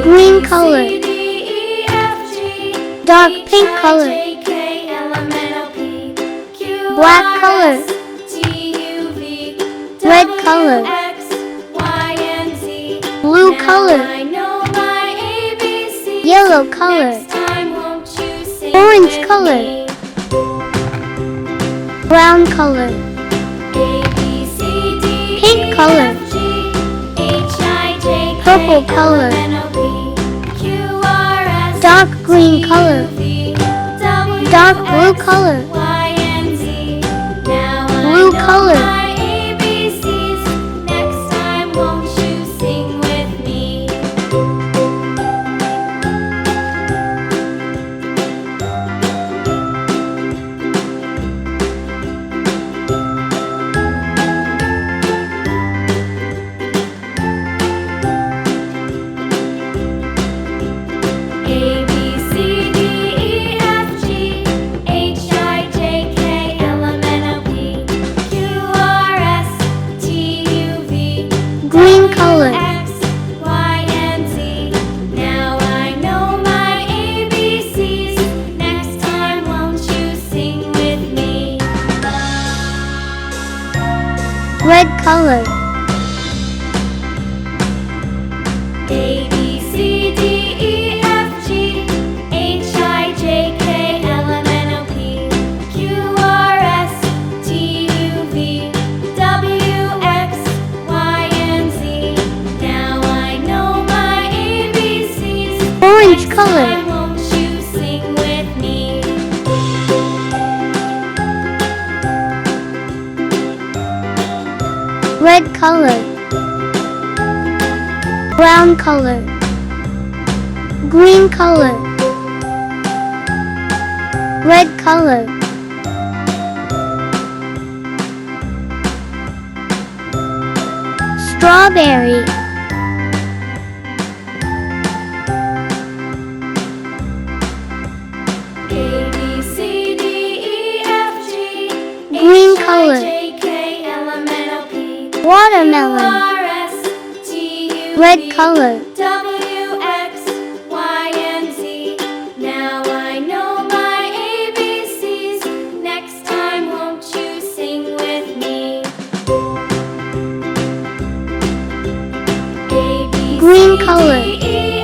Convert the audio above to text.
green color, dark pink color, black color, red color, blue color, yellow color, orange color, brown color, pink color, purple color, dark green color, dark blue color, blue color, green color, red color, A, B, C, D, E, F, G, H, I, J, K, L, M, N, O, P, Q, R, S, T, U, V, W, X, Y, and Z. Now I know my ABCs. orange Next color, time, won't you sing with me? red color, brown color, green color, red color, strawberry, A, B, C, D, E, F, G, green H, color, I, J, K, L, M, N, O, P, watermelon, R, S, T, U, red V, color, W, X, Y, and Z. Now I know my ABCs. Next time, won't you sing with me? A, B, green C, color, D, E,